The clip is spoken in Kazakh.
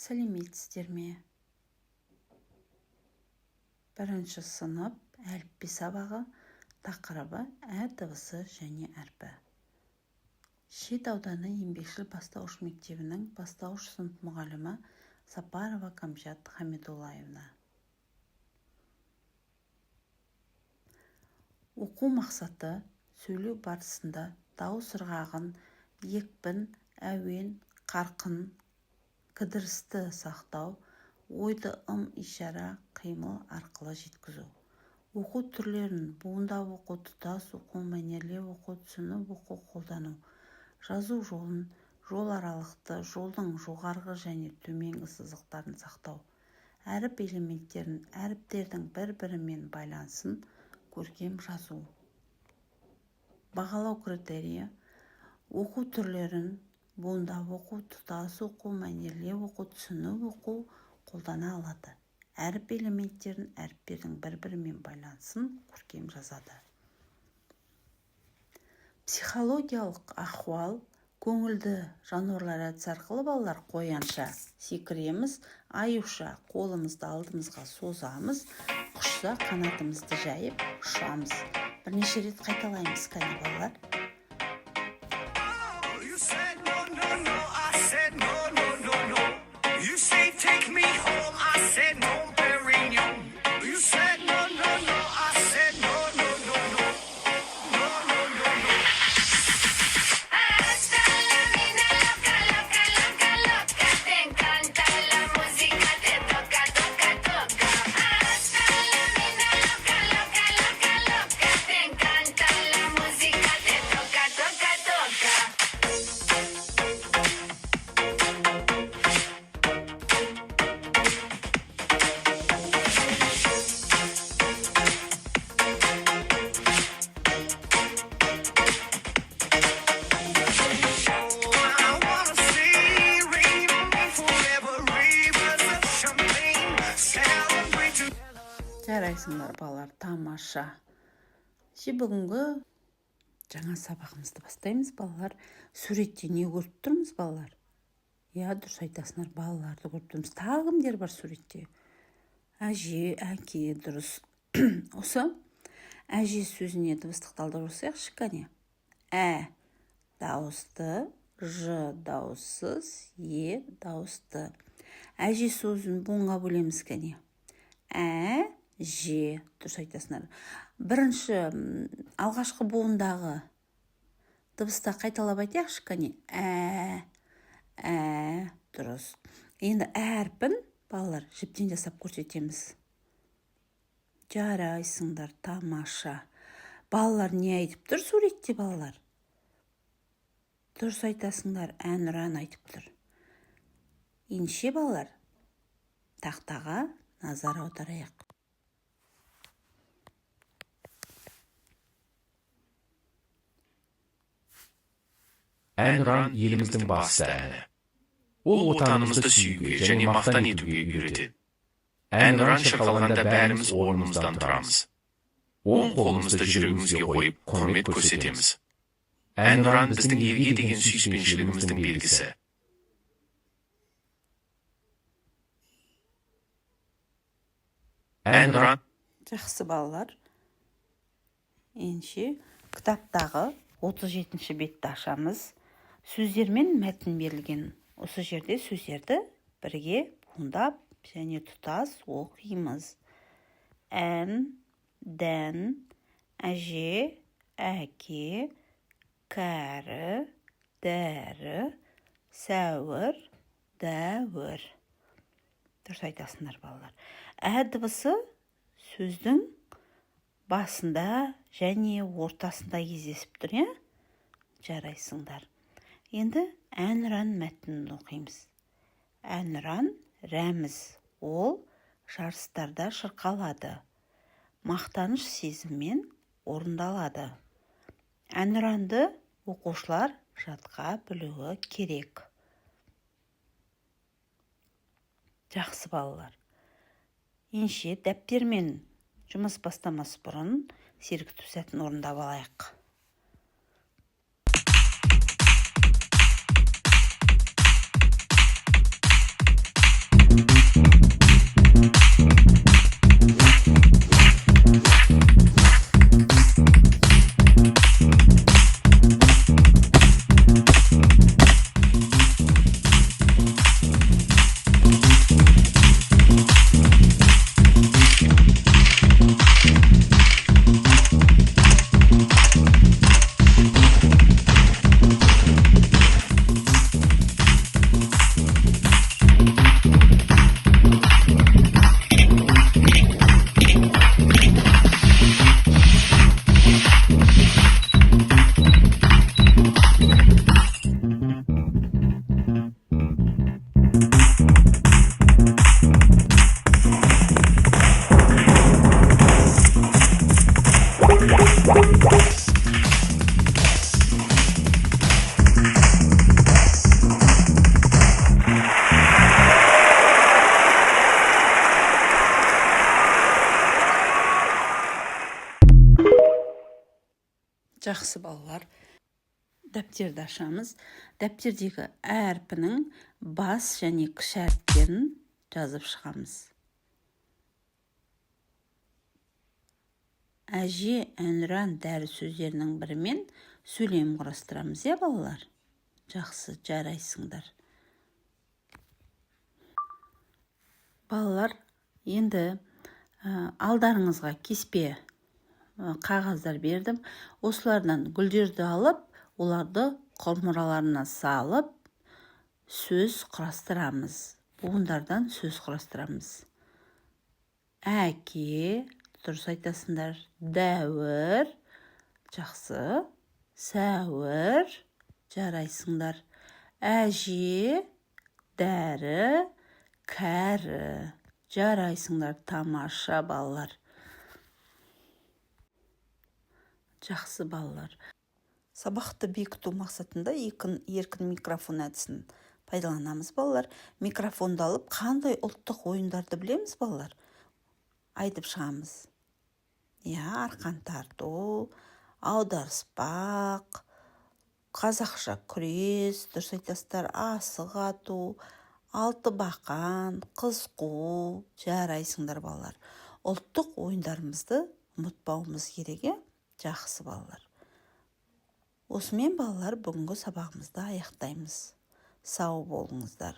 Сәлеметсіздер ме? Бірінші сынып әліпби сабағы, тақырыбы ә дыбысы және әрпі. Шет ауданы еңбекшіл бастауыш мектебінің бастауыш сынып мұғалімі Сапарова Камжат Хамидуллаевна. Оқу мақсаты сөйлеу барысында дауыс ырғағын, екпін, әуен, қарқын, кідірісті сақтау, ойды ишара, қимыл арқылы жеткізу. Оқу түрлерін буындап оқу, тұтас оқу, мәнерлеп оқу, түсініп оқу, қолдану. Жазу жолын, жол аралықты, жолдың жоғарғы және төменгі сызықтарын сақтау. Әріп элементтерін, әріптердің бір-бірімен байланысын көркем жазу. Бағалау критерийі: оқу түрлерін буындап оқу, тұтас оқу, мәнерлеп оқу, түсініп оқу қолдана алады. Әріп элементтерін, әріптердің бір-бірімен байланысын көркем жазады. Психологиялық ахуал: көңілді жануарлар әдісі арқылы балалар қоянша секіреміз, аюша қолымызды алдымызға созамыз, құшса қанатымызды жайып ұшамыз. Бірнеше рет қайталаймыз, кәне балалар. Жарайсыңдар балалар, тамаша. Бүгінгі жаңа сабағымызды бастаймыз балалар. Суретте не көріп тұрмыз балалар? Дұрыс айтасыңдар, балаларды көріп тұрмыз. Тағы кімдер бар суретте? Әже, әке, дұрыс. Осы әже сөзіне дыбыстық талдау жасайықшы, кәне. Ә дауысты, ж дауыссыз, е дауысты. Әже сөзін буынға бөлеміз, кәне. Же, дұрыс айтасыңдар. Бірінші алғашқы буындағы дыбыста қайталап айтайықшы, кәне. Дұрыс. Енді әрпін балалар жіптен жасап көрсетеміз. Жарайсыңдар, тамаша. Балалар не айтып тұр суретте балалар? Дұрыс айтасыңдар, әнұран айтып тұр. Ендеше балалар тақтаға назар аударайық. Әнұран еліміздің басты әні. Ол отанымызды сүюге және мақтан етуге үйретеді. Әнұран шырқалғанда бәріміз орнымыздан тұрамыз. Оң қолымызды жүрегімізге қойып, құрмет көрсетеміз. Әнұран біздің елге деген сүйіспеншілігіміздің белгісі. Әнұран. Жақсы балалар. Ендеше кітаптағы 37-ші бетті ашамыз. Сөздермен мәтін берілген. Осы жерде сөздерді бірге буындап және тұтас оқимыз. Ән, дән, әже, әке, кәрі, дәрі, сәуір, дәуір. Дұрыс айтасыңдар балалар. Ә дыбысы сөздің басында және ортасында кездесіп тұр, Жарайсыңдар. Енді әнұран мәтінін оқимыз. Әнұран рәміз. Ол жарыстарда шырқалады. Мақтаныш сезіммен орындалады. Әнұранды оқушылар жатқа білуі керек. Жақсы балалар. Ендеше дәптермен жұмыс бастамас бұрын сергіту сәтін орындап алайық. Жақсы балалар. Дәптерді ашамыз. Дәптердегі әрпінің бас және кіші әріптерін жазып шығамыз. Әже, әнұран, дәрі сөздерінің бірімен сөйлем құрастырамыз, балалар? Жақсы, жарайсыңдар. Балалар, енді алдарыңызға кеспе қағаздар бердім. Осылардан гүлдерді алып, оларды құмыраларына салып, сөз құрастырамыз. Буындардан сөз құрастырамыз. Әке, дұрыс айтасыңдар. Дәуір, жақсы. Сәуір, жарайсыңдар. Әже, дәрі, кәрі, жарайсыңдар. Тамаша балалар. Жақсы балалар. Сабақты бекіту мақсатында еркін микрофон әдісін пайдаланамыз, балалар. Микрофонды алып, қандай ұлттық ойындарды білеміз, балалар? Айтып шығамыз. Арқан тарту, аударыспақ, қазақша күрес, дұрыс айтасыздар, асық ату, алты бақан, қыз қуу, жарайсыңдар, балалар. Ұлттық ойындарымызды ұмытпауымыз керек, жақсы балалар. Осымен балалар бүгінгі сабағымызды аяқтаймыз. Сау болыңыздар.